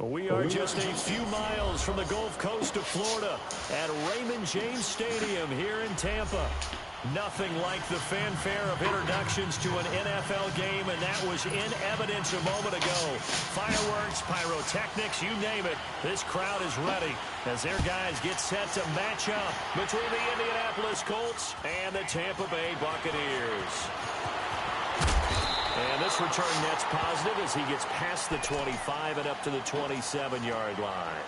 We are just a few miles from the Gulf Coast of Florida at Raymond James Stadium here in Tampa. Nothing like the fanfare of introductions to an NFL game, and that was in evidence a moment ago. Fireworks, pyrotechnics, you name it. This crowd is ready as their guys get set to match up between the Indianapolis Colts and the Tampa Bay Buccaneers. And this return net's positive as he gets past the 25 and up to the 27-yard line.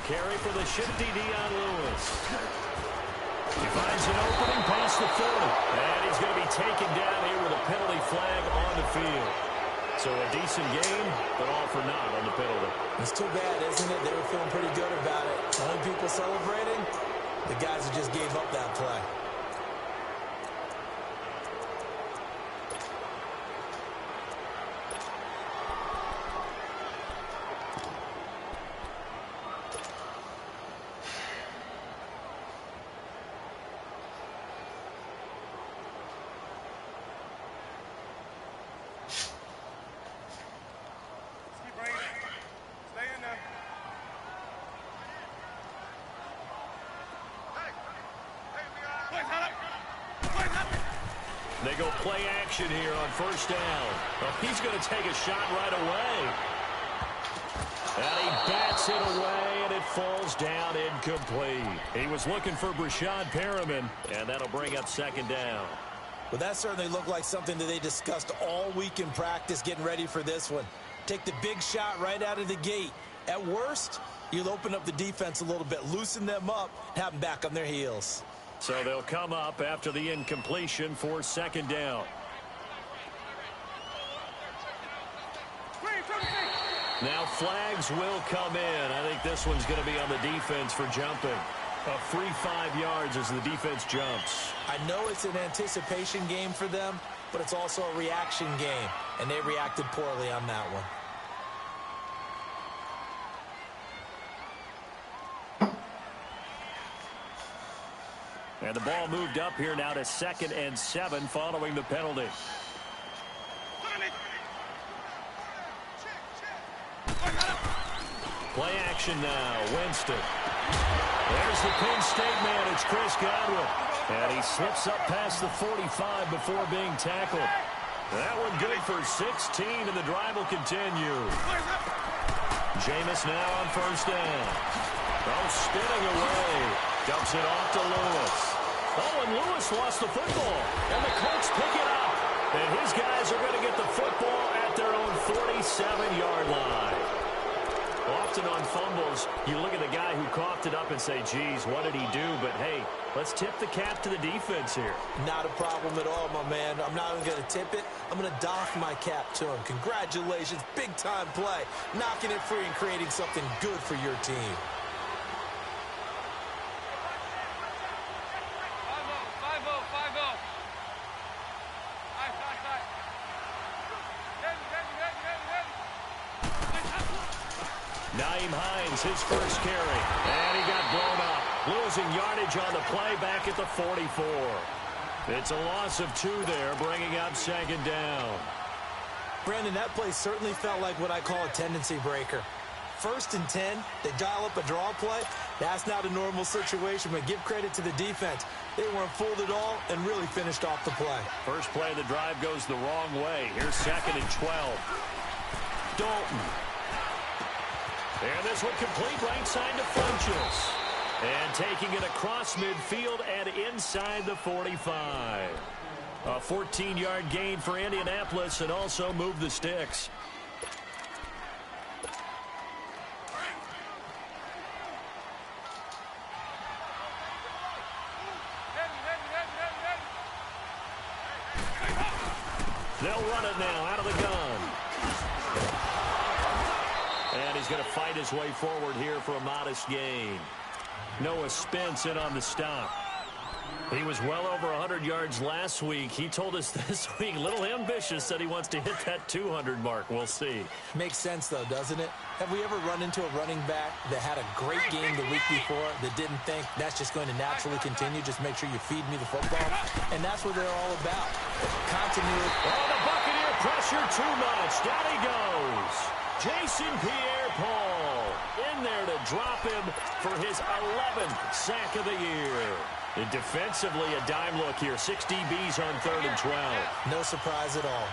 Carry for the shifty Dion Lewis. He finds an opening past the 40. And he's going to be taken down here with a penalty flag on the field. So a decent game, but all for naught on the penalty. It's too bad, isn't it? They were feeling pretty good about it. Only people celebrating, the guys who just gave up that play. They go play action here on first down. Well, he's going to take a shot right away. And he bats it away, and it falls down incomplete. He was looking for Brashad Perriman, and that'll bring up second down. Well, that certainly looked like something that they discussed all week in practice getting ready for this one. Take the big shot right out of the gate. At worst, you'll open up the defense a little bit, loosen them up, have them back on their heels. So they'll come up after the incompletion for second down. Now flags will come in. I think this one's going to be on the defense for jumping. A free 5 yards as the defense jumps. I know it's an anticipation game for them, but it's also a reaction game, and they reacted poorly on that one. And the ball moved up here now to 2nd and 7 following the penalty. Play action now. Winston. There's the Penn State man. It's Chris Godwin. And he slips up past the 45 before being tackled. That one good for 16, and the drive will continue. Jameis now on first down. Oh, spinning away. Dumps it off to Lewis. Oh, and Lewis lost the football. And the Colts pick it up. And his guys are going to get the football at their own 47-yard line. Often on fumbles, you look at the guy who coughed it up and say, geez, what did he do? But, hey, let's tip the cap to the defense here. Not a problem at all, my man. I'm not even going to tip it. I'm going to doff my cap to him. Congratulations. Big-time play. Knocking it free and creating something good for your team. His first carry, and he got blown up, losing yardage on the play back at the 44. It's a loss of 2 there, bringing up second down. Brandon, that play certainly felt like what I call a tendency breaker. 1st and 10, they dial up a draw play. That's not a normal situation, but give credit to the defense. They weren't fooled at all and really finished off the play. First play of the drive goes the wrong way. Here's 2nd and 12. Dalton. And this one complete right side to Funchess. And taking it across midfield and inside the 45. A 14-yard gain for Indianapolis and also move the sticks. They'll run it now out of the gun. And he's going to fight his way forward here for a modest gain. Noah Spence in on the stop. He was well over 100 yards last week. He told us this week, a little ambitious, said he wants to hit that 200 mark. We'll see. Makes sense, though, doesn't it? Have we ever run into a running back that had a great game the week before that didn't think that's just going to naturally continue? Just make sure you feed me the football. And that's what they're all about. Continuity. Oh, the Buccaneer pressure too much. Down he goes. Jason Pierre-Paul in there to drop him for his 11th sack of the year. And defensively, a dime look here. 6 DBs on 3rd and 12. No surprise at all.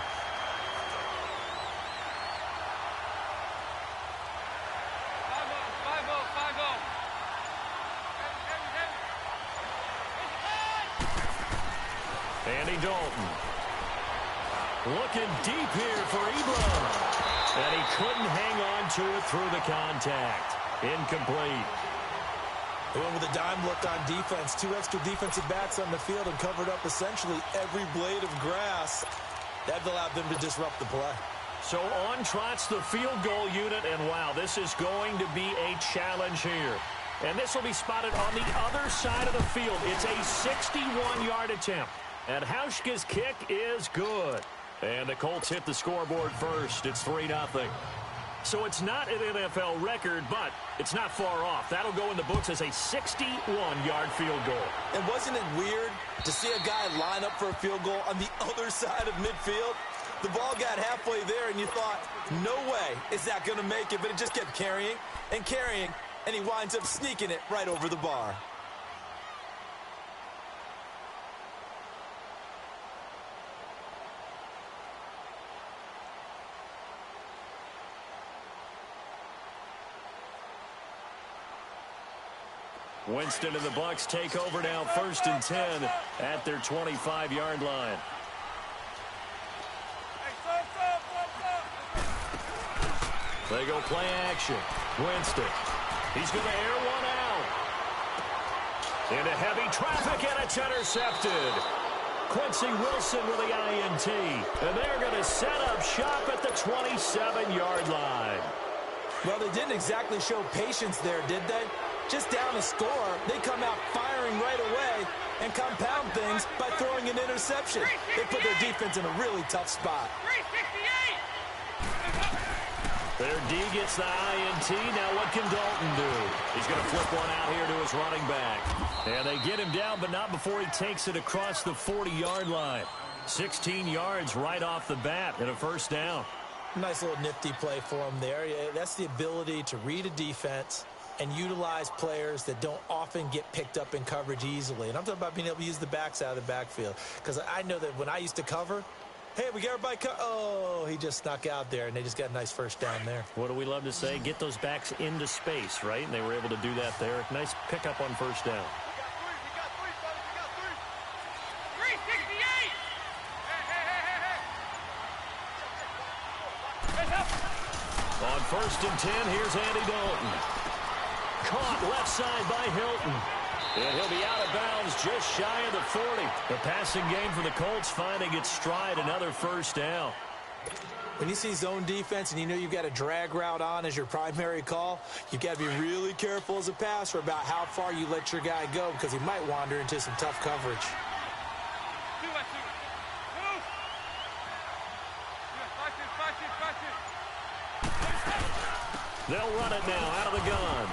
Andy Dalton. Looking deep here for Ebron. And he couldn't hang on to it through the contact. Incomplete. They went with a dime look on defense. 2 extra defensive backs on the field and covered up essentially every blade of grass. That allowed them to disrupt the play. So on trots the field goal unit, and wow, this is going to be a challenge here. And this will be spotted on the other side of the field. It's a 61-yard attempt. And Hauschka's kick is good. And the Colts hit the scoreboard first. It's 3-0. So it's not an NFL record, but it's not far off. That'll go in the books as a 61-yard field goal. And wasn't it weird to see a guy line up for a field goal on the other side of midfield? The ball got halfway there, and you thought, no way is that going to make it. But it just kept carrying and carrying, and he winds up sneaking it right over the bar. Winston and the Bucs take over now, 1st and 10 at their 25-yard line. They go play action. Winston. He's going to air one out. Into heavy traffic, and it's intercepted. Quincy Wilson with the INT. And they're going to set up shop at the 27-yard line. Well, they didn't exactly show patience there, did they? Just down a score, they come out firing right away and compound things by throwing an interception. They put their defense in a really tough spot. Their D gets the INT. Now what can Dalton do? He's going to flip one out here to his running back. And they get him down, but not before he takes it across the 40-yard line. 16 yards right off the bat and a 1st down. Nice little nifty play for him there. That's the ability to read a defense and utilize players that don't often get picked up in coverage easily. And I'm talking about being able to use the backs out of the backfield. Because I know that when I used to cover, hey, we got everybody oh, he just snuck out there, and they just got a nice 1st down there. What do we love to say? Get those backs into space, right? And they were able to do that there. Nice pickup on 1st down. On 1st and 10, here's Andy Dalton. Caught left side by Hilton. And he'll be out of bounds just shy of the 40. The passing game for the Colts finding its stride, another 1st down. When you see zone defense and you know you've got a drag route on as your primary call, you've got to be really careful as a passer about how far you let your guy go because he might wander into some tough coverage. They'll run it now out of the gun.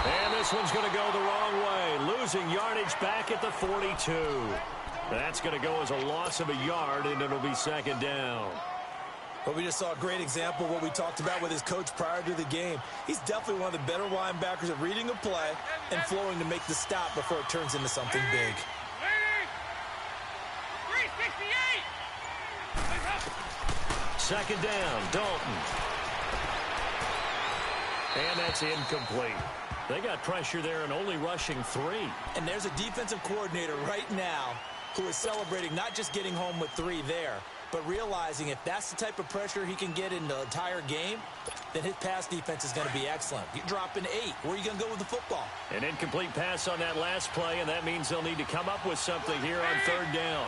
And this one's going to go the wrong way. Losing yardage back at the 42. That's going to go as a loss of a yard, and it'll be 2nd down. But we just saw a great example of what we talked about with his coach prior to the game. He's definitely one of the better linebackers at reading a play and flowing to make the stop before it turns into something big. 2nd down, Dalton. And that's incomplete. They got pressure there and only rushing 3. And there's a defensive coordinator right now who is celebrating not just getting home with 3 there, but realizing if that's the type of pressure he can get in the entire game, then his pass defense is going to be excellent. You're dropping 8. Where are you going to go with the football? An incomplete pass on that last play, and that means they'll need to come up with something here on 3rd down.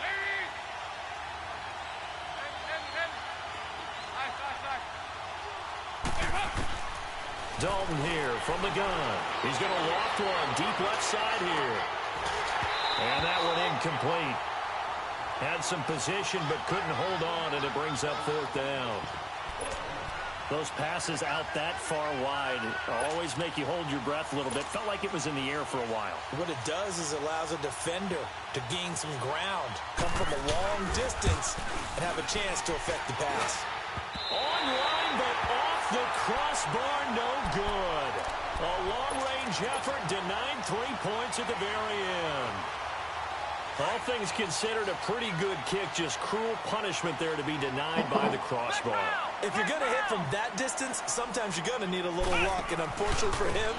Dalton here from the gun. He's going to loft one deep left side here. And that one incomplete. Had some position but couldn't hold on, and it brings up fourth down. Those passes out that far wide always make you hold your breath a little bit. Felt like it was in the air for a while. What it does is it allows a defender to gain some ground, come from a long distance, and have a chance to affect the pass. Online, but off the crossbar, no good. A long-range effort denied 3 points at the very end. All things considered, a pretty good kick, just cruel punishment there to be denied by the crossbar. If you're going to hit from that distance, sometimes you're going to need a little luck, and unfortunately for him,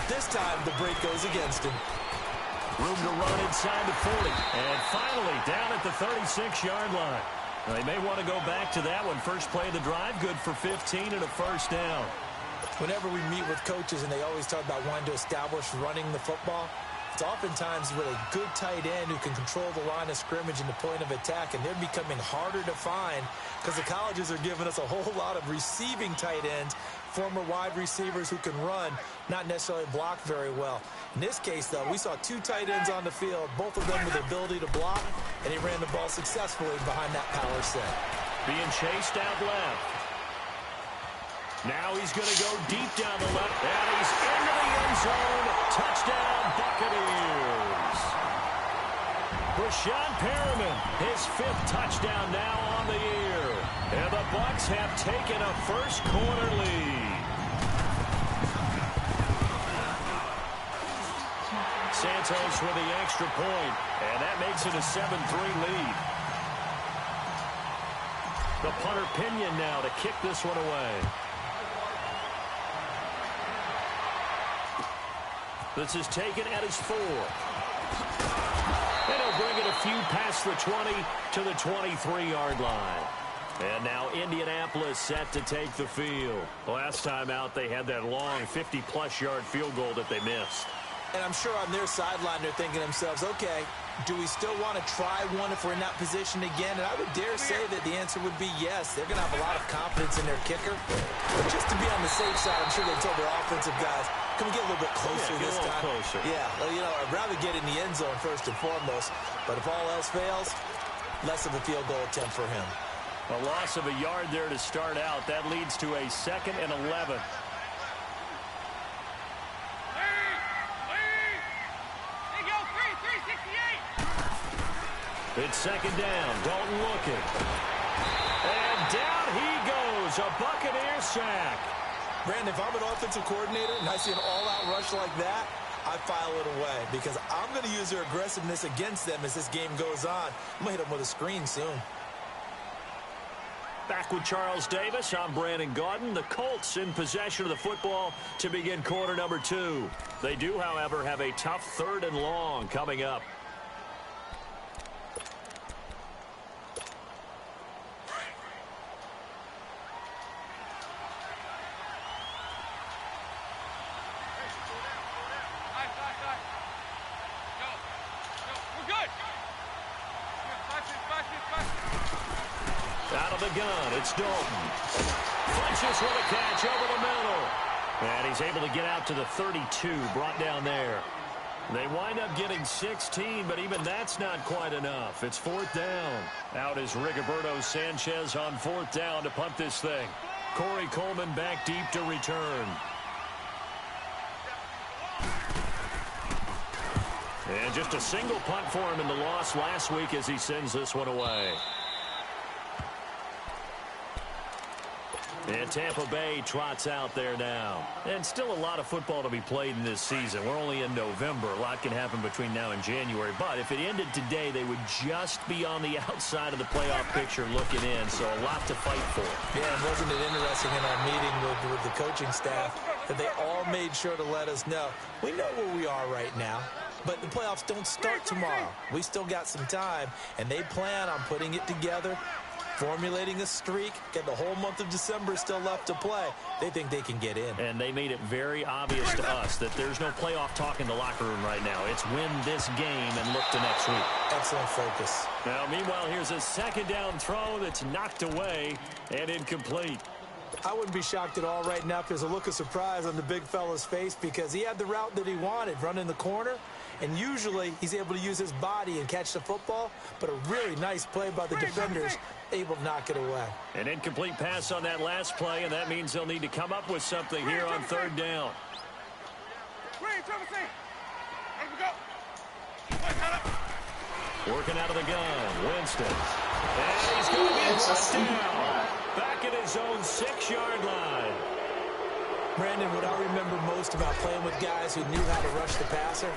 this time the break goes against him. Room to run inside the 40, and finally down at the 36-yard line. They may want to go back to that one. First play of the drive, good for 15 and a first down. Whenever we meet with coaches and they always talk about wanting to establish running the football, it's oftentimes with a good tight end who can control the line of scrimmage and the point of attack, and they're becoming harder to find because the colleges are giving us a whole lot of receiving tight ends, former wide receivers who can run, not necessarily block very well. In this case, though, we saw 2 tight ends on the field, both of them with the ability to block, and he ran the ball successfully behind that power set. Being chased out left. Now he's going to go deep down the left, and he's into the end zone. Touchdown, Buccaneers. Rashawn Perriman, his 5th touchdown now on the year. And the Bucs have taken a first-quarter lead. Santos with the extra point, and that makes it a 7-3 lead. The punter Pinion now to kick this one away. This is taken at his 4. And he'll bring it a few past the 20 to the 23-yard line. And now Indianapolis set to take the field. Last time out, they had that long 50-plus yard field goal that they missed. And I'm sure on their sideline they're thinking to themselves, okay, do we still want to try one if we're in that position again? And I would dare say that the answer would be yes. They're going to have a lot of confidence in their kicker. But just to be on the safe side, I'm sure they told their offensive guys, can we get a little bit closer this time? Closer. Yeah, well, you know, I'd rather get in the end zone first and foremost. But if all else fails, less of a field goal attempt for him. A loss of a yard there to start out. That leads to a 2nd and 11. It's 2nd down. Dalton looking. And down he goes. A Buccaneer sack. Brandon, if I'm an offensive coordinator and I see an all-out rush like that, I file it away because I'm going to use their aggressiveness against them as this game goes on. I'm going to hit them with a screen soon. Back with Charles Davis, I'm Brandon Gaudin. The Colts in possession of the football to begin quarter number 2. They do, however, have a tough 3rd and long coming up. Out of the gun, it's Dalton. Funches with a catch over the middle. And he's able to get out to the 32, brought down there. They wind up getting 16, but even that's not quite enough. It's 4th down. Out is Rigoberto Sanchez on 4th down to punt this thing. Corey Coleman back deep to return. And just a single punt for him in the loss last week as he sends this one away. And Tampa Bay trots out there now. And still a lot of football to be played in this season. We're only in November. A lot can happen between now and January. But if it ended today, they would just be on the outside of the playoff picture looking in. So a lot to fight for. Yeah, and wasn't it interesting in our meeting with the coaching staff that they all made sure to let us know, we know where we are right now. But the playoffs don't start tomorrow. We still got some time. And they plan on putting it together, formulating a streak, get the whole month of December still left to play. They think they can get in. And they made it very obvious to us that there's no playoff talk in the locker room right now. It's win this game and look to next week. Excellent focus. Now, meanwhile, here's a 2nd down throw that's knocked away and incomplete. I wouldn't be shocked at all right now if there's a look of surprise on the big fella's face because he had the route that he wanted, running the corner, And usually he's able to use his body and catch the football, but a really nice play by the defenders, able to knock it away. An incomplete pass on that last play, and that means they'll need to come up with something here on third down. Working out of the gun, Winston. And he's going to be brought down. Back at his own 6-yard line. Brandon, what I remember most about playing with guys who knew how to rush the passer,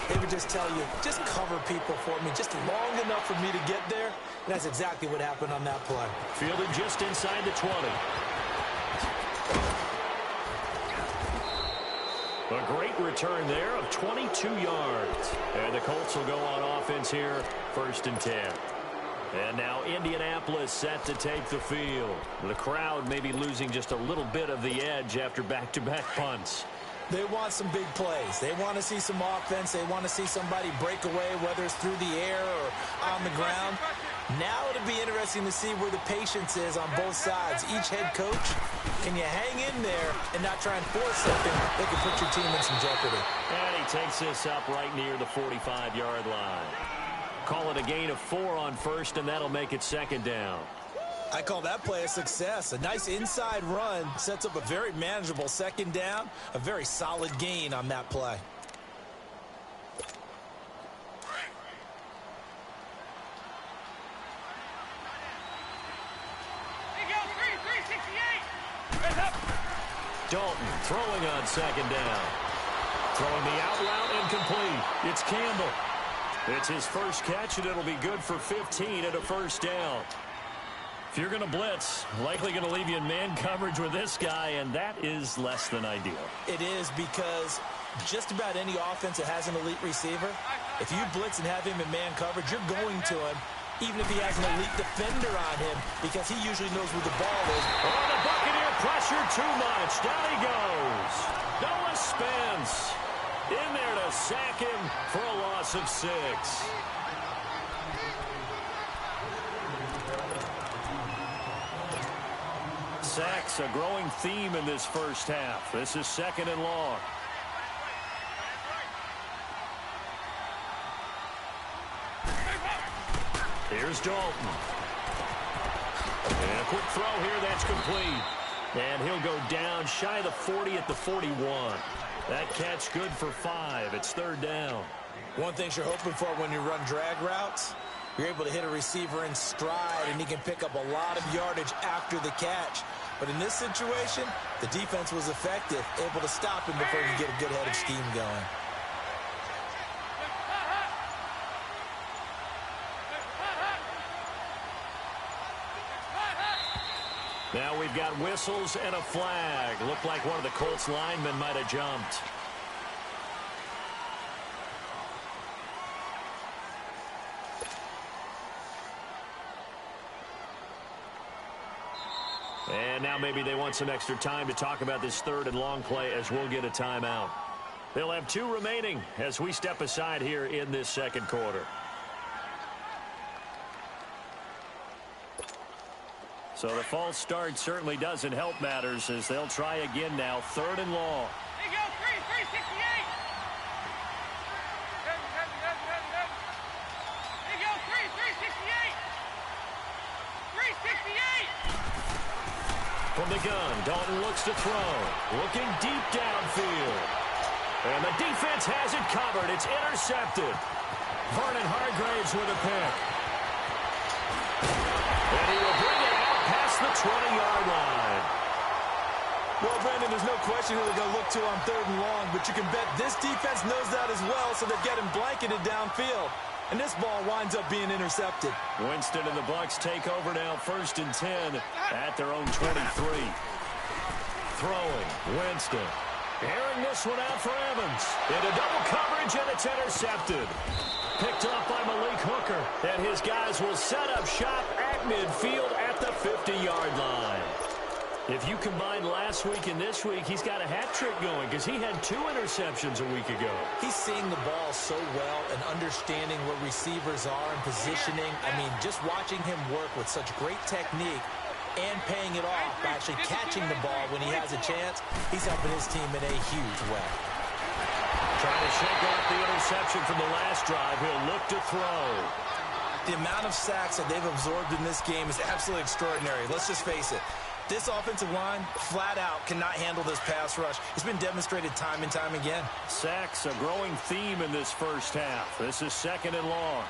they would just tell you, just cover people for me, just long enough for me to get there. And that's exactly what happened on that play. Fielded just inside the 20. A great return there of 22 yards. And the Colts will go on offense here, 1st and 10. And now Indianapolis set to take the field. The crowd may be losing just a little bit of the edge after back-to-back punts. They want some big plays. They want to see some offense. They want to see somebody break away, whether it's through the air or on the ground. Now it'll be interesting to see where the patience is on both sides. Each head coach, can you hang in there and not try and force something that could put your team in some jeopardy? And he takes this up right near the 45-yard line. Call it a gain of 4 on 1st, and that'll make it 2nd down. I call that play a success. A nice inside run sets up a very manageable 2nd down, a very solid gain on that play. Dalton throwing on 2nd down. Throwing the out route incomplete. It's Campbell. It's his first catch, and it'll be good for 15 at a 1st down. If you're going to blitz, likely going to leave you in man coverage with this guy, and that is less than ideal. It is, because just about any offense that has an elite receiver, if you blitz and have him in man coverage, you're going to him, even if he has an elite defender on him, because he usually knows where the ball is. Oh, the Buccaneer pressure too much. Down he goes. Noah Spence in there to sack him for a loss of 6. Sacks, a growing theme in this first half. This is 2nd and long. Here's Dalton. And a quick throw here, that's complete. And he'll go down shy of the 40 at the 41. That catch good for 5. It's 3rd down. One thing you're hoping for when you run drag routes, you're able to hit a receiver in stride, and he can pick up a lot of yardage after the catch. But in this situation, the defense was effective, able to stop him before he could get a good head of steam going. Now we've got whistles and a flag. Looked like one of the Colts linemen might have jumped. And now maybe they want some extra time to talk about this 3rd and long play, as we'll get a timeout. They'll have 2 remaining as we step aside here in this 2nd quarter. So the false start certainly doesn't help matters, as they'll try again now, 3rd and long. There you go, 368. There you go, 368. 368. From the gun, Dalton looks to throw. Looking deep downfield. And the defense has it covered. It's intercepted. Vernon Hargreaves with a pick. And he will bring it out past the 20-yard line. Well, Brandon, there's no question who they're going to look to on 3rd and long, but you can bet this defense knows that as well, so they're getting blanketed downfield. And this ball winds up being intercepted. Winston and the Bucs take over now, 1st and 10 at their own 23. Throwing, Winston. Airing this one out for Evans. Into double coverage, and it's intercepted. Picked off by Malik Hooker. And his guys will set up shop at midfield at the 50-yard line. If you combine last week and this week, he's got a hat trick going, because he had 2 interceptions a week ago. He's seeing the ball so well and understanding where receivers are and positioning. I mean, just watching him work with such great technique and paying it off by actually catching the ball when he has a chance, he's helping his team in a huge way. Trying to shake off the interception from the last drive. He'll look to throw. The amount of sacks that they've absorbed in this game is absolutely extraordinary. Let's just face it. This offensive line, flat out, cannot handle this pass rush. It's been demonstrated time and time again. Sacks, a growing theme in this first half. This is 2nd and long.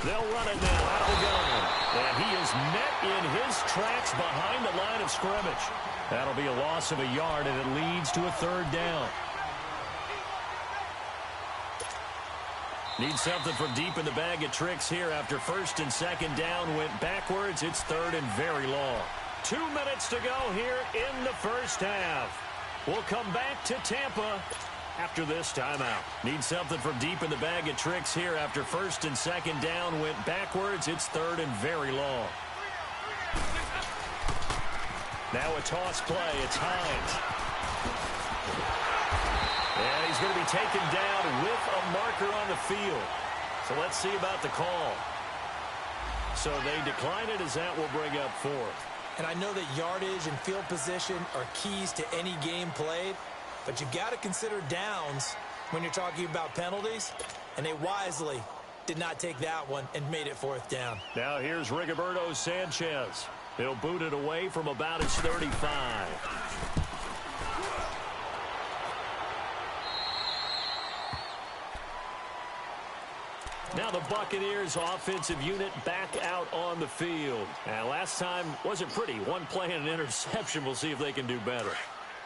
They'll run it now out of the gun. And he is met in his tracks behind the line of scrimmage. That'll be a loss of a yard, and it leads to a 3rd down. Need something from deep in the bag of tricks here after 1st and 2nd down went backwards. It's 3rd and very long. 2 minutes to go here in the first half. We'll come back to Tampa after this timeout. Need something from deep in the bag of tricks here after 1st and 2nd down went backwards. It's 3rd and very long. Now a toss play. It's Hines. And he's going to be taken down with a marker on the field. So let's see about the call. So they decline it as that will bring up 4th. And I know that yardage and field position are keys to any game played, but you've got to consider downs when you're talking about penalties, and they wisely did not take that one and made it 4th down. Now here's Rigoberto Sanchez. He'll boot it away from about his 35. Now the Buccaneers offensive unit back out on the field. And last time wasn't pretty. One play and an interception. We'll see if they can do better.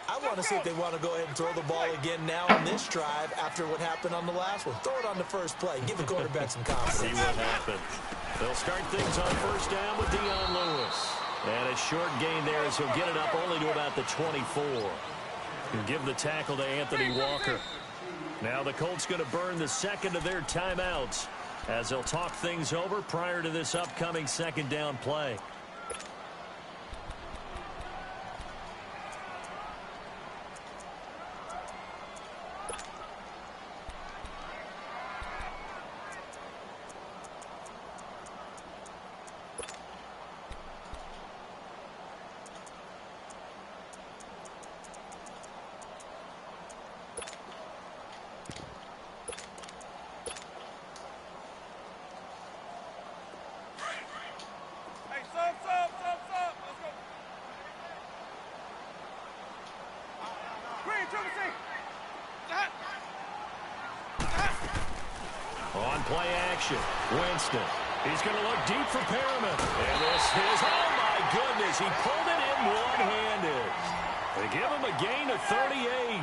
I want to see if they want to go ahead and throw the ball again now on this drive after what happened on the last one. Throw it on the first play. Give the quarterback some confidence. See what happens. They'll start things on 1st down with Dion Lewis. And a short gain there as he'll get it up only to about the 24. He'll give the tackle to Anthony Walker. Now the Colts going to burn the 2nd of their timeouts as they'll talk things over prior to this upcoming 2nd down play. On play action, Winston. He's going to look deep for Perriman. And this is, oh my goodness, he pulled it in one-handed. They give him a gain of 38.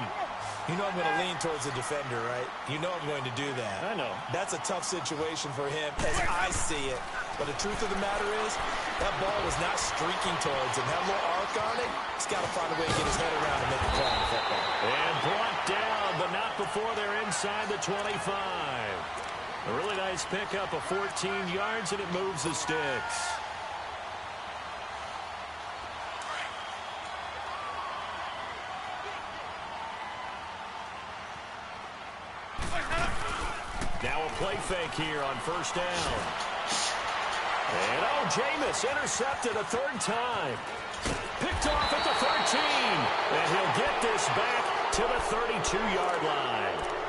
You know I'm going to lean towards the defender, right? You know I'm going to do that. I know. That's a tough situation for him as I see it. But the truth of the matter is, that ball was not streaking towards him. Had a little arc on it. He's got to find a way to get his head around and make a play on the football. And brought down, but not before they're inside the 25. A really nice pickup of 14 yards, and it moves the sticks. Now a play fake here on 1st down. And oh, Jameis intercepted a 3rd time. Picked off at the 13. And he'll get this back to the 32-yard line.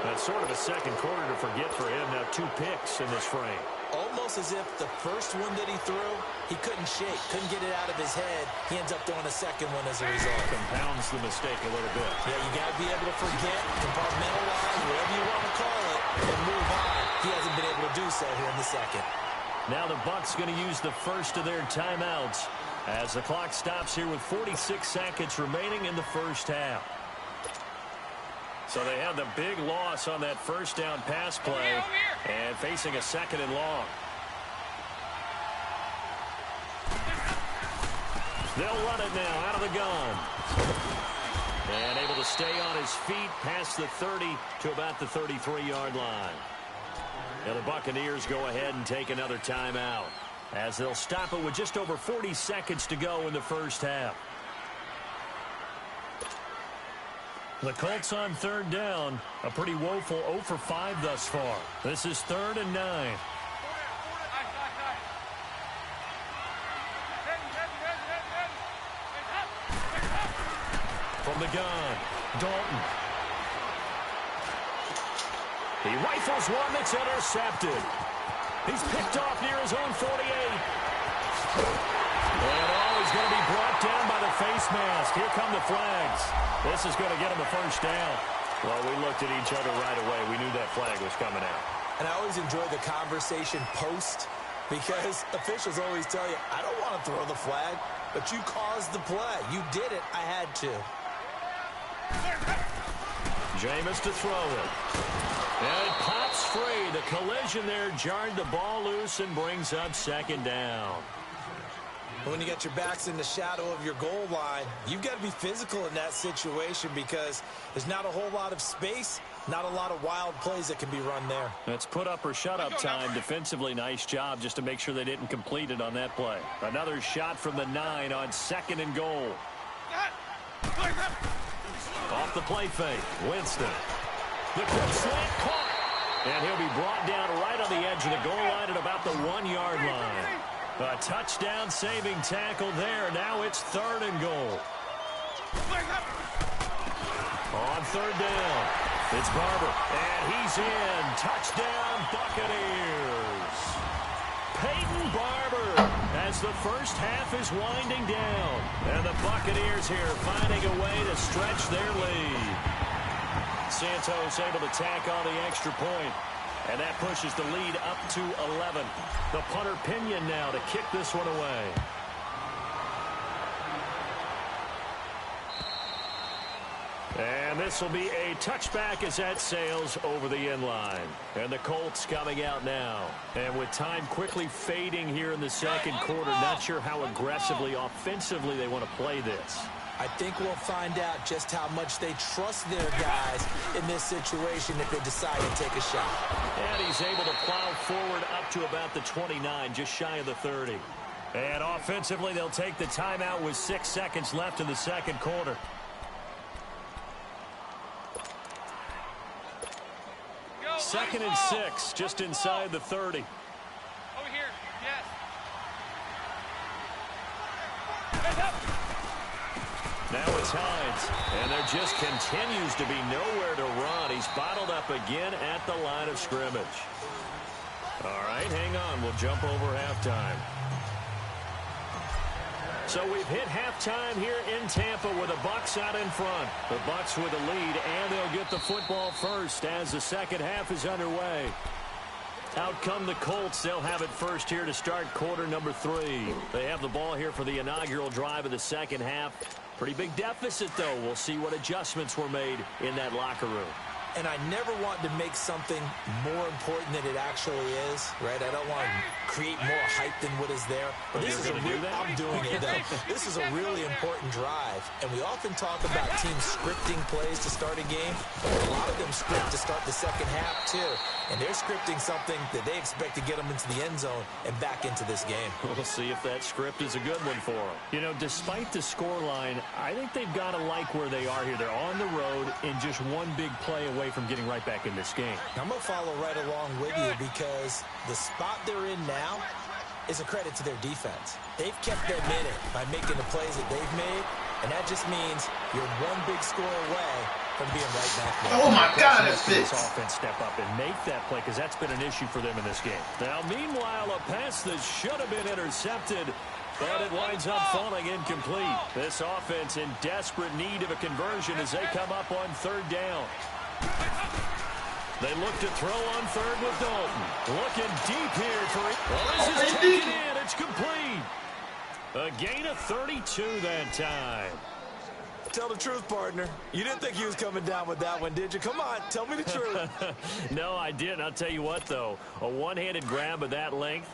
That's sort of a second quarter to forget for him. Now 2 picks in this frame. Almost as if the first one that he threw, he couldn't shake, couldn't get it out of his head. He ends up throwing a second one as a result. Compounds the mistake a little bit. Yeah, you got to be able to forget, compartmentalize, whatever you want to call it, and move on. He hasn't been able to do so here in the second. Now the Bucs going to use the first of their timeouts as the clock stops here with 46 seconds remaining in the first half. So they had the big loss on that 1st down pass play and facing a 2nd and long. They'll run it now out of the gun. And able to stay on his feet past the 30 to about the 33-yard line. Now the Buccaneers go ahead and take another timeout as they'll stop it with just over 40 seconds to go in the first half. The Colts on 3rd down, a pretty woeful 0 for 5 thus far. This is 3rd and 9. From the gun. Dalton. He rifles one that's intercepted. He's picked off near his own 48. And he's going to be brought down by the face mask. Here come the flags. This is going to get him a first down. Well, we looked at each other right away. We knew that flag was coming out. And I always enjoy the conversation post because officials always tell you, I don't want to throw the flag, but you caused the play. You did it. I had to. Jameis to throw it. And it pops free. The collision there jarred the ball loose and brings up second down. When you get your backs in the shadow of your goal line, you've got to be physical in that situation because there's not a whole lot of space, not a lot of wild plays that can be run there. That's put up or shut up time. Defensively, nice job just to make sure they didn't complete it on that play. Another shot from the 9 on 2nd and goal. Off the play fake, Winston. The quick slant caught. And he'll be brought down right on the edge of the goal line at about the 1-yard line. A touchdown-saving tackle there. Now it's 3rd and goal. On 3rd down, it's Barber. And he's in. Touchdown, Buccaneers. Peyton Barber as the first half is winding down. And the Buccaneers here finding a way to stretch their lead. Santos able to tack on the extra point. And that pushes the lead up to 11. The punter Pinion now to kick this one away. And this will be a touchback as that sails over the end line. And the Colts coming out now. And with time quickly fading here in the second quarter, not sure how aggressively, offensively they want to play this. I think we'll find out just how much they trust their guys in this situation if they decide to take a shot. And he's able to plow forward up to about the 29, just shy of the 30. And offensively, they'll take the timeout with 6 seconds left in the second quarter. Second and 6, just inside the 30. Over here, yes. Now it's Hines, and there just continues to be nowhere to run. He's bottled up again at the line of scrimmage. All right, hang on. We'll jump over halftime. So we've hit halftime here in Tampa with the Bucs out in front. The Bucs with a lead, and they'll get the football first as the second half is underway. Out come the Colts. They'll have it first here to start quarter number 3. They have the ball here for the inaugural drive of the second half. Pretty big deficit, though. We'll see what adjustments were made in that locker room. And I never want to make something more important than it actually is, right? I don't want to create more hype than what is there. But this is I'm doing it, though. This is a really important drive. And we often talk about teams scripting plays to start a game. A lot of them script to start the second half, too. And they're scripting something that they expect to get them into the end zone and back into this game. We'll see if that script is a good one for them. You know, despite the scoreline, I think they've got to like where they are here. They're on the road in just one big play away from getting right back in this game. I'm going to follow right along with you because the spot they're in now is a credit to their defense. They've kept them in it by making the plays that they've made, and that just means you're one big score away from being right back there. Oh, my God, it's this offense step up and make that play because that's been an issue for them in this game. Now, meanwhile, a pass that should have been intercepted, but it winds up falling incomplete. This offense in desperate need of a conversion as they come up on 3rd down. They look to throw on 3rd with Dalton. Looking deep here for it. Well, this is taken in. It's complete. A gain of 32 that time. Tell the truth, partner. You didn't think he was coming down with that one, did you? Come on, tell me the truth. No, I didn't. I'll tell you what, though. A one-handed grab of that length.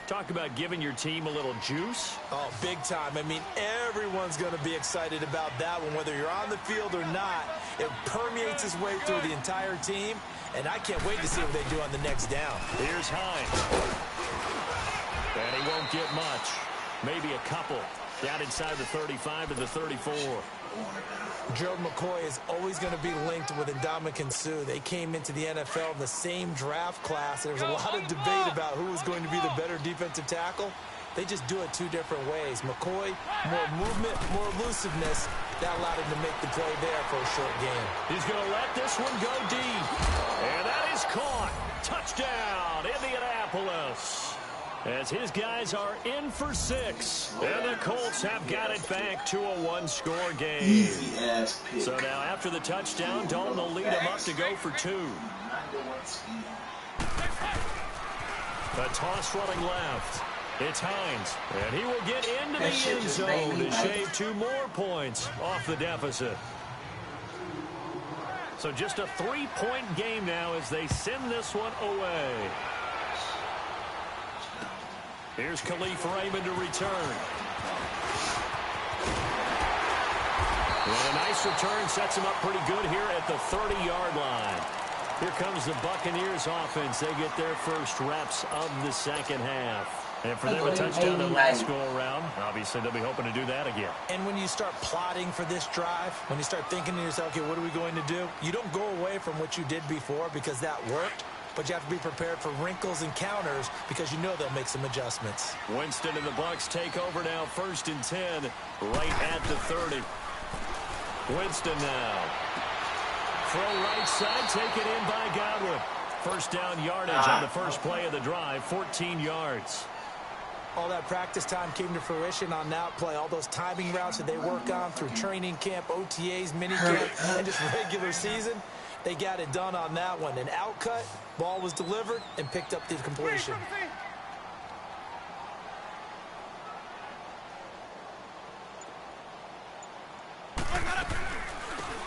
Talk about giving your team a little juice. Oh, big time. I mean, everyone's going to be excited about that one, whether you're on the field or not. It permeates its way through the entire team, and I can't wait to see what they do on the next down. Here's Hines. And he won't get much. Maybe a couple. Down inside the 35 to the 34. Gerald McCoy is always going to be linked with Ndamukong Suh. They came into the NFL in the same draft class. There was a lot of debate about who was going to be the better defensive tackle. They just do it 2 different ways. McCoy, more movement, more elusiveness. That allowed him to make the play there for a short game. He's going to let this one go deep. And that is caught. Touchdown, Indianapolis. As his guys are in for 6. And the Colts have got it back to a one-score game. Easy ass pick. So now after the touchdown, Dalton will lead him up to go for 2. A toss running left. It's Hines, and he will get into the end zone to shave 2 more points off the deficit. So just a 3-point game now as they send this one away. Here's Khalif Raymond to return. And a nice return sets him up pretty good here at the 30-yard line. Here comes the Buccaneers offense. They get their first reps of the second half. And for them, a touchdown the last go-around. Obviously, they'll be hoping to do that again. And when you start plotting for this drive, when you start thinking to yourself, okay, what are we going to do? You don't go away from what you did before because that worked. But you have to be prepared for wrinkles and counters because you know they'll make some adjustments. Winston and the Bucs take over now, 1st and 10, right at the 30. Winston now. Throw right side, taken in by Godwin. First down yardage on the first play of the drive, 14 yards. All that practice time came to fruition on that play. All those timing routes that they work on through training camp, OTAs, minicamp, and just regular season, they got it done on that one. An outcut, ball was delivered, and picked up the completion.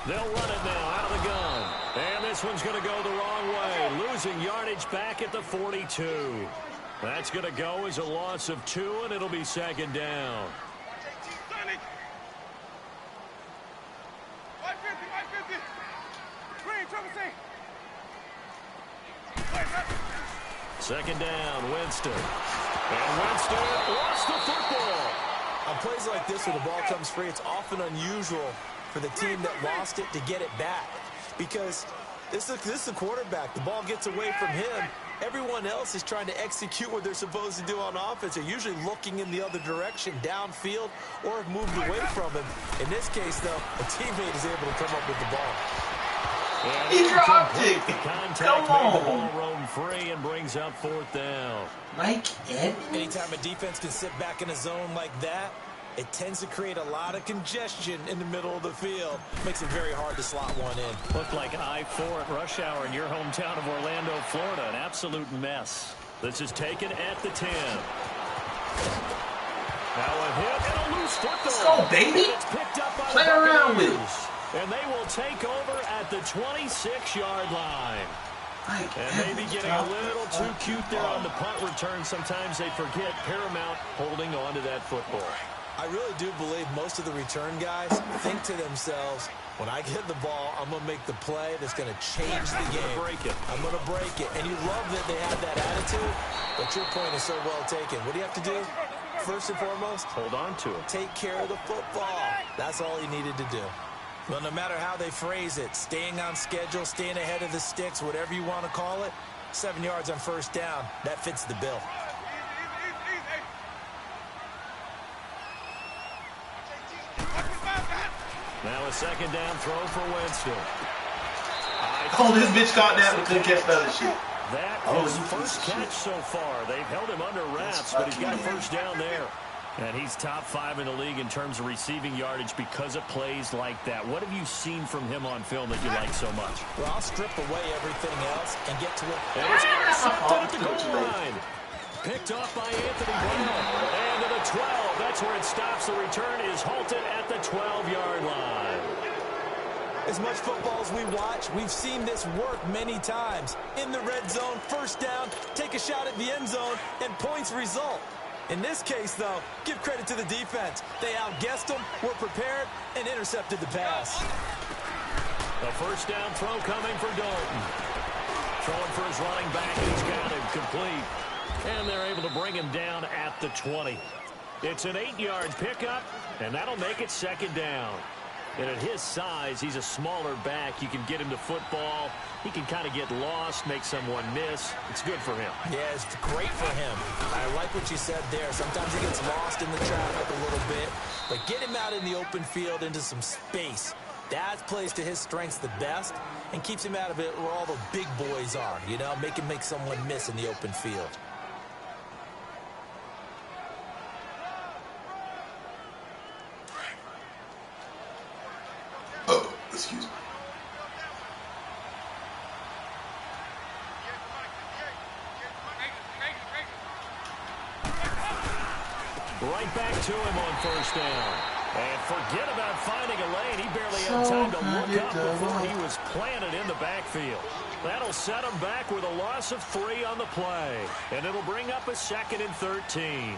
They'll run it now out of the gun. And this one's going to go the wrong way. Losing yardage back at the 42. That's going to go as a loss of 2, and it'll be 2nd down. Second down, Winston. And Winston lost the football. On plays like this where the ball comes free, it's often unusual for the team that lost it to get it back. Because this is the quarterback. The ball gets away from him. Everyone else is trying to execute what they're supposed to do on offense. They're usually looking in the other direction, downfield, or have moved away from him. In this case, though, a teammate is able to come up with the ball. And he dropped it. Contact made the ball roam free and brings up 4th down. Mike Evans? Anytime a defense can sit back in a zone like that, it tends to create a lot of congestion in the middle of the field. Makes it very hard to slot one in. Looked like I-4 at rush hour in your hometown of Orlando, Florida. An absolute mess. This is taken at the 10. Now a hit and a loose football. Let's go, baby. And it's picked up by Play around with it. And they will take over at the 26-yard line. And maybe getting a little too cute there on the punt return. Sometimes they forget Paramount holding on to that football. I really do believe most of the return guys think to themselves, when I get the ball, I'm going to make the play that's going to change the game. I'm going to break it. And you love that they have that attitude, but your point is so well taken. What do you have to do? First and foremost, hold on to it. Take care of the football. That's all he needed to do. Well, no matter how they phrase it, staying on schedule, staying ahead of the sticks, whatever you want to call it, 7 yards on first down, that fits the bill. Now a second down throw for Winston. Oh, this bitch caught that but couldn't catch the other shit. That is his first catch so far. They've held him under wraps, but he's got first down there. And he's top 5 in the league in terms of receiving yardage because of plays like that. What have you seen from him on film that you like so much? Well, I'll strip away everything else and get to it. And it's intercepted at the goal line. Picked off by Anthony Brown. And to the 12. That's where it stops. The return is halted at the 12-yard line. As much football as we watch, we've seen this work many times. In the red zone, first down, take a shot at the end zone, and points result. In this case, though, give credit to the defense. They outguessed them, were prepared, and intercepted the pass. A first down throw coming for Dalton. Throwing for his running back, and he's got him complete. And they're able to bring him down at the 20. It's an 8-yard pickup, and that'll make it second down. And at his size, he's a smaller back. You can get him to football. He can kind of get lost, make someone miss. It's good for him. Yeah, it's great for him. I like what you said there. Sometimes he gets lost in the traffic a little bit. But get him out in the open field into some space. That plays to his strengths the best and keeps him out of it where all the big boys are. You know, make him make someone miss in the open field. Oh, excuse me. Right back to him on first down. And forget about finding a lane. He barely had time to look up before he was planted in the backfield. That'll set him back with a loss of 3 on the play. And it'll bring up a 2nd and 13.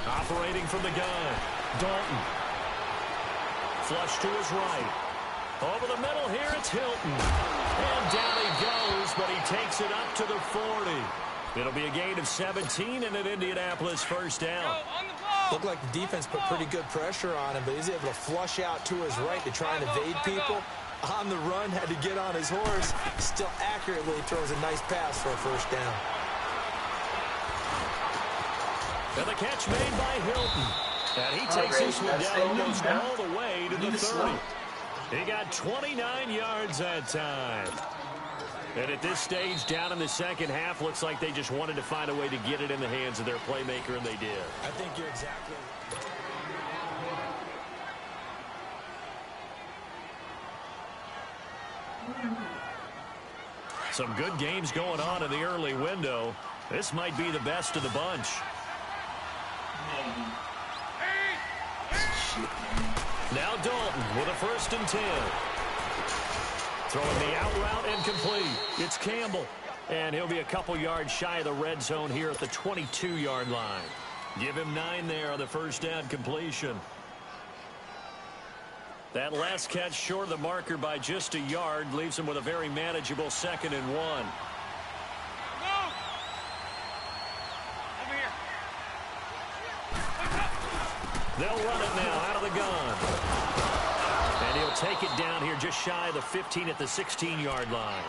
Operating from the gun, Dalton. Flush to his right. Over the middle here, it's Hilton. And down he goes, but he takes it up to the 40. It'll be a gain of 17 and an Indianapolis first down. Looked like the defense put pretty good pressure on him, but he's able to flush out to his right to try and evade people. On the run, had to get on his horse. Still accurately throws a nice pass for a first down. And the catch made by Hilton. And he takes this one down almost all the way to the 30. He got 29 yards that time. And at this stage, down in the second half, looks like they just wanted to find a way to get it in the hands of their playmaker, and they did. I think you're exactly right. Some good games going on in the early window. This might be the best of the bunch. Now Dalton with a 1st and 10. Throwing the out route incomplete. It's Campbell. And he'll be a couple yards shy of the red zone here at the 22-yard line. Give him 9 there on the first down completion. That last catch short of the marker by just a yard leaves him with a very manageable 2nd and 1. They'll run it now out of the gun. And he'll take it down here just shy of the 15 at the 16-yard line.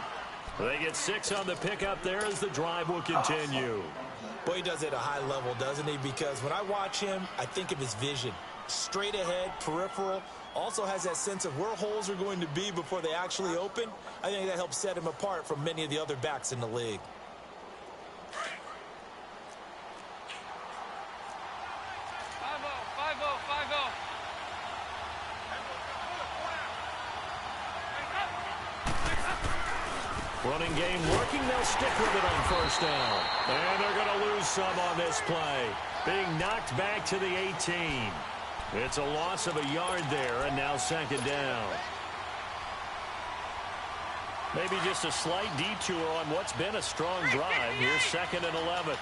They get 6 on the pickup there as the drive will continue. Boy, he does it at a high level, doesn't he? Because when I watch him, I think of his vision. Straight ahead, peripheral. Also has that sense of where holes are going to be before they actually open. I think that helps set him apart from many of the other backs in the league. Running game working. They'll stick with it on first down. And they're going to lose some on this play. Being knocked back to the 18. It's a loss of a yard there, and now 2nd down. Maybe just a slight detour on what's been a strong drive. Here's 2nd and 11.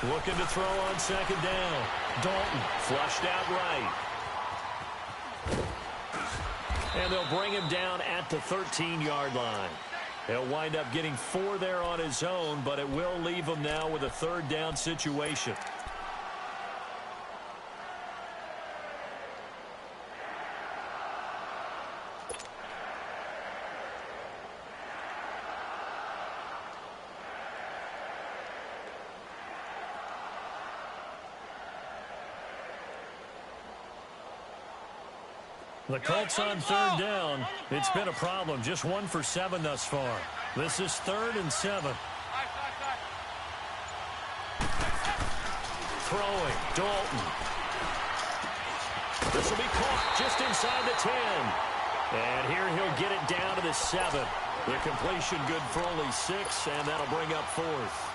Looking to throw on 2nd down. Dalton flushed out right. And they'll bring him down at the 13-yard line. He'll wind up getting 4 there on his own, but it will leave him now with a 3rd down situation. The Colts on 3rd down. It's been a problem. Just 1 for 7 thus far. This is 3rd and 7. Throwing. Dalton. This will be caught just inside the 10. And here he'll get it down to the 7. The completion good for only 6, and that'll bring up 4th.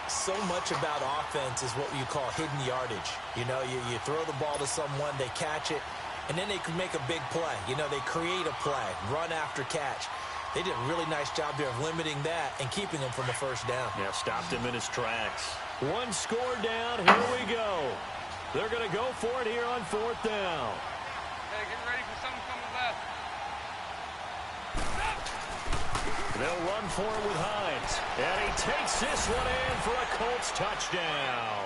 So much about offense is what you call hidden yardage. You know, you throw the ball to someone, they catch it, and then they can make a big play. You know, they create a play, run after catch. They did a really nice job there of limiting that and keeping him from a first down. Yeah, stopped him in his tracks. One score down. Here we go. They're going to go for it here on fourth down. Hey, get ready for something coming left. They'll run for it with Hines. And he takes this one in for a Colts touchdown.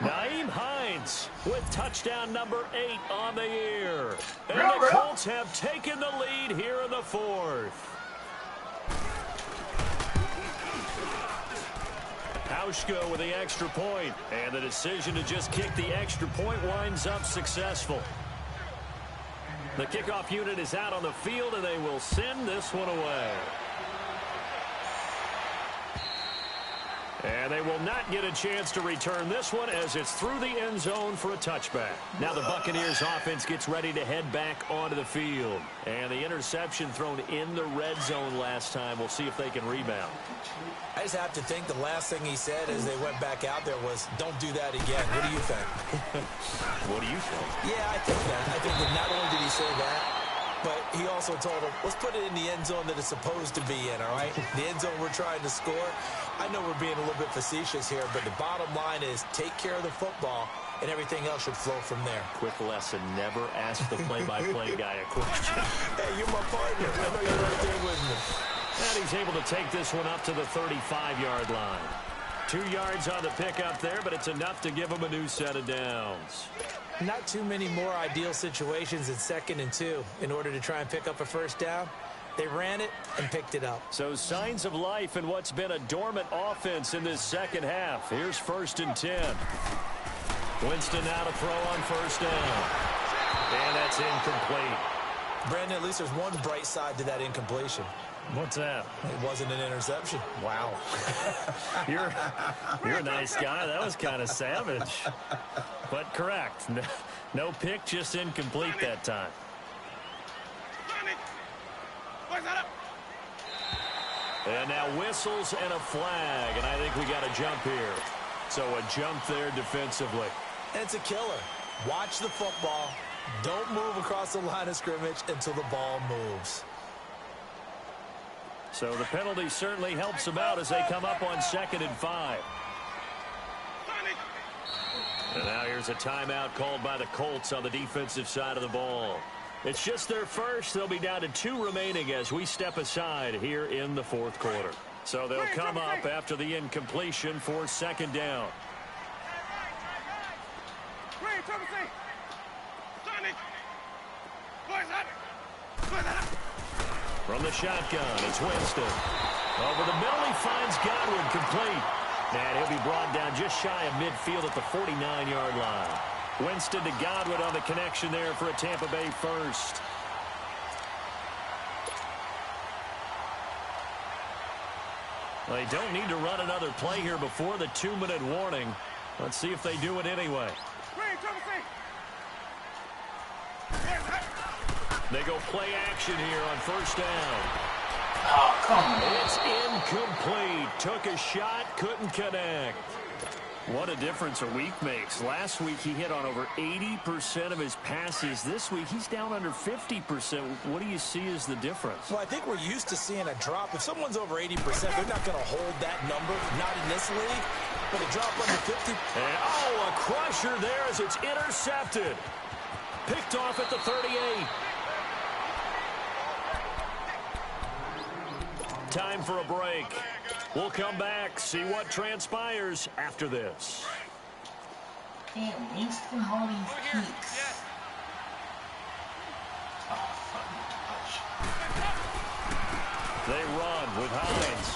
Nyheim Hines with touchdown number 8 on the year. And the Colts have taken the lead here in the fourth. Hauschka with the extra point. And the decision to just kick the extra point winds up successful. The kickoff unit is out on the field, and they will send this one away. And they will not get a chance to return this one as it's through the end zone for a touchback. Now the Buccaneers offense gets ready to head back onto the field. And the interception thrown in the red zone last time. We'll see if they can rebound. I just have to think the last thing he said as they went back out there was, don't do that again. What do you think? What do you think? Yeah, I think that. I think that not only did he say that, but he also told him, let's put it in the end zone that it's supposed to be in, all right? The end zone we're trying to score. I know we're being a little bit facetious here, but the bottom line is take care of the football, and everything else should flow from there. Quick lesson, never ask the play-by-play guy a question. Hey, you're my partner. I know you're right there with me. And he's able to take this one up to the 35-yard line. 2 yards on the pickup there, but it's enough to give him a new set of downs. Not too many more ideal situations in 2nd and 2 in order to try and pick up a first down. They ran it and picked it up. So signs of life in what's been a dormant offense in this second half. Here's 1st and 10. Winston now to throw on first down. And that's incomplete. Brandon, at least there's one bright side to that incompletion. What's that? It wasn't an interception. Wow. You're a nice guy. That was kind of savage. But correct. No pick, just incomplete that time. And now whistles and a flag, and I think we got a jump here. So a jump there defensively. And it's a killer. Watch the football. Don't move across the line of scrimmage until the ball moves. So the penalty certainly helps them out as they come up on 2nd and 5. And now here's a timeout called by the Colts on the defensive side of the ball. It's just their first. They'll be down to 2 remaining as we step aside here in the 4th quarter. So they'll come up after the incompletion for 2nd down. From the shotgun, it's Winston. Over the middle, he finds Godwin complete. And he'll be brought down just shy of midfield at the 49-yard line. Winston to Godwin on the connection there for a Tampa Bay first. Well, they don't need to run another play here before the 2-minute warning. Let's see if they do it anyway. They go play action here on first down. Oh, come on. It's incomplete. Took a shot, couldn't connect. What a difference a week makes. Last week he hit on over 80% of his passes. This week he's down under 50%. What do you see as the difference? Well, I think we're used to seeing a drop. If someone's over 80%, they're not going to hold that number, not in this league. But a drop under 50. And, oh, a crusher there as it's intercepted. Picked off at the 38. Time for a break. We'll come back, see what transpires after this. Damn, Winston holding kicks. Yes. They run with Hines.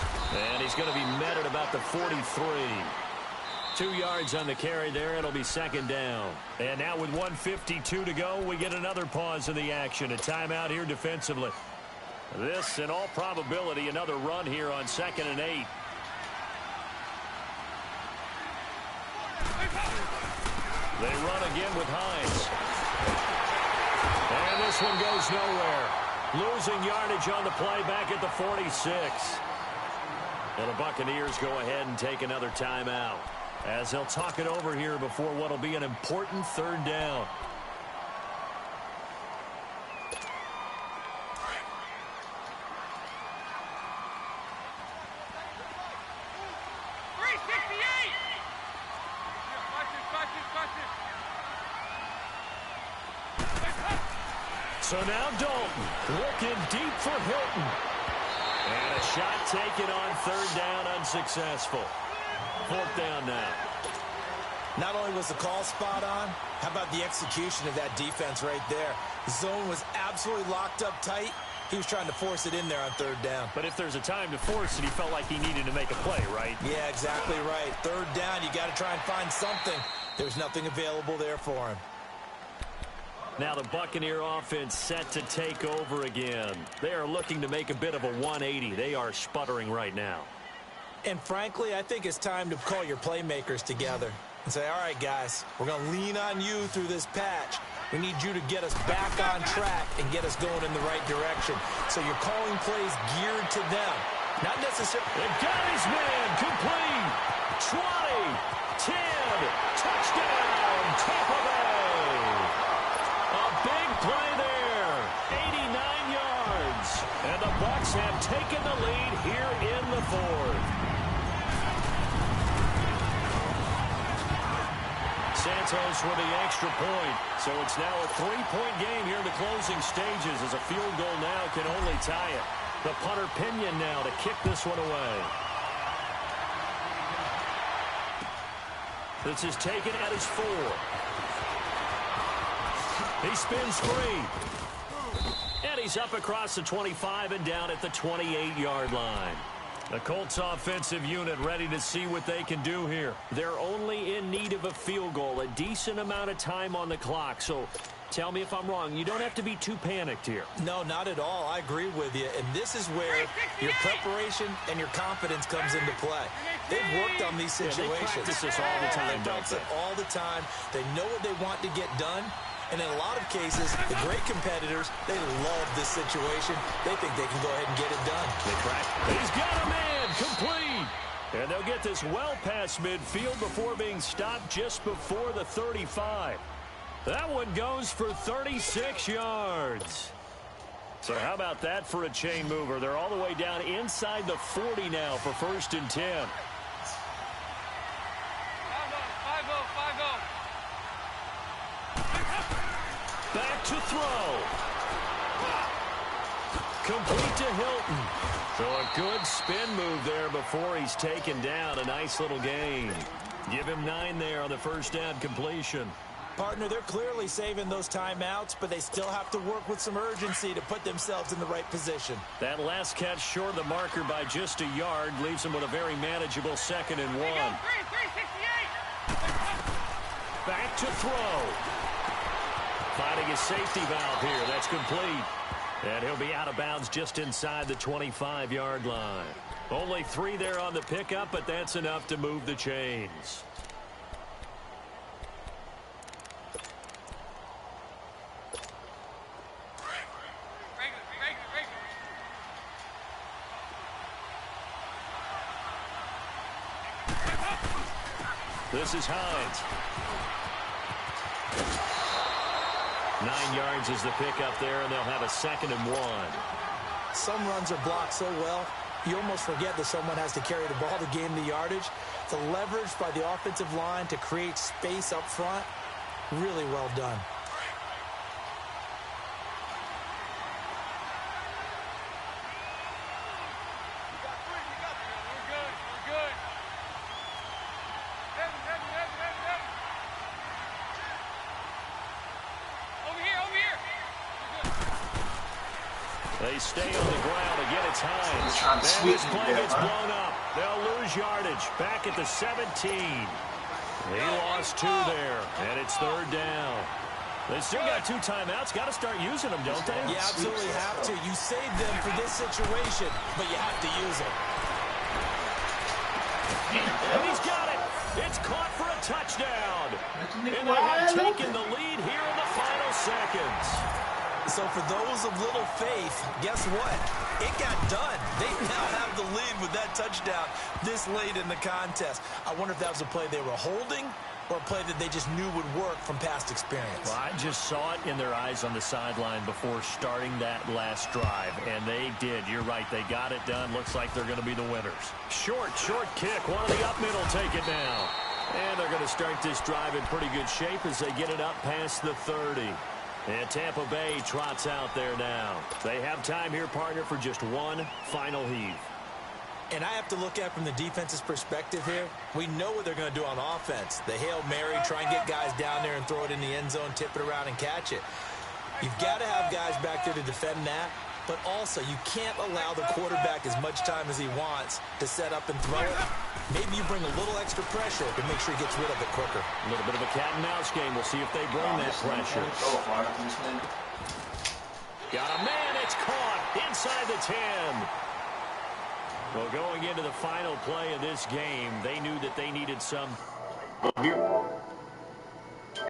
And he's going to be met at about the 43. 2 yards on the carry there. It'll be 2nd down. And now with 1:52 to go, we get another pause in the action. A timeout here defensively. This, in all probability, another run here on 2nd and 8. They run again with Hines. And this one goes nowhere. Losing yardage on the play back at the 46. And the Buccaneers go ahead and take another timeout as they'll talk it over here before what will be an important 3rd down. So now Dalton looking deep for Hilton. And a shot taken on third down, unsuccessful. Fourth down now. Not only was the call spot on, how about the execution of that defense right there? The zone was absolutely locked up tight. He was trying to force it in there on third down. But if there's a time to force it, he felt like he needed to make a play, right? Yeah, exactly right. Third down, you got to try and find something. There's nothing available there for him. Now the Buccaneer offense set to take over again. They are looking to make a bit of a 180. They are sputtering right now. And frankly, I think it's time to call your playmakers together and say, all right, guys, we're going to lean on you through this patch. We need you to get us back on track and get us going in the right direction. So you're calling plays geared to them. Not necessarily. They got his man complete. 20, 10, touchdown, Tampa Bay. A big play there, 89 yards. And the Bucs have taken the lead here in the fourth. Santos with the extra point. So it's now a 3-point game here in the closing stages as a field goal now can only tie it. The punter Pinion now to kick this one away. This is taken at his 4. He spins free. And he's up across the 25 and down at the 28-yard line. The Colts offensive unit ready to see what they can do here. They're only in need of a field goal, a decent amount of time on the clock. So tell me if I'm wrong. You don't have to be too panicked here. No, not at all. I agree with you. And this is where your preparation and your confidence comes into play. They've worked on these situations. Yeah, they practice this all the time, They practice it all the time. They know what they want to get done. And in a lot of cases, the great competitors, they love this situation. They think they can go ahead and get it done. They crack. He's got a man complete. And they'll get this well past midfield before being stopped just before the 35. That one goes for 36 yards. So how about that for a chain mover? They're all the way down inside the 40 now for 1st and 10. 5-0, 5-0. Back to throw. Complete to Hilton. So a good spin move there before he's taken down. A nice little gain. Give him 9 there on the first down completion. Partner, they're clearly saving those timeouts, but they still have to work with some urgency to put themselves in the right position. That last catch short of the marker by just a yard leaves him with a very manageable 2nd and 1. 368. Back to throw. Finding his safety valve here. That's complete. And he'll be out of bounds just inside the 25-yard line. Only 3 there on the pickup, but that's enough to move the chains. This is Hines. 9 yards is the pickup there, and they'll have a 2nd and 1. Some runs are blocked so well, you almost forget that someone has to carry the ball to gain the yardage. The leverage by the offensive line to create space up front, really well done. They stay on the ground. Again, it's Hines. Trying to And sweep this me play there, gets huh? blown up. They'll lose yardage. Back at the 17. He lost 2 there, and it's 3rd down. They still got 2 timeouts. Got to start using them, don't they? You absolutely have to. You save them for this situation, but you have to use them. And he's got it. It's caught for a touchdown. And they have taken the lead here in the final seconds. So for those of little faith, guess what? It got done. They now have the lead with that touchdown this late in the contest. I wonder if that was a play they were holding or a play that they just knew would work from past experience. Well, I just saw it in their eyes on the sideline before starting that last drive, and they did. You're right. They got it done. Looks like they're going to be the winners. Short kick. One of the up middle take it now. And they're going to start this drive in pretty good shape as they get it up past the 30. And Tampa Bay trots out there now. They have time here, partner, for just one final heave. And I have to look at it from the defense's perspective here. We know what they're going to do on offense. The Hail Mary, try and get guys down there and throw it in the end zone, tip it around and catch it. You've got to have guys back there to defend that. But also, you can't allow the quarterback as much time as he wants to set up and throw it. Maybe you bring a little extra pressure to make sure he gets rid of it quicker. A little bit of a cat and mouse game. We'll see if they bring that pressure. Got a man. It's caught inside the 10. Well, going into the final play of this game, they knew that they needed some.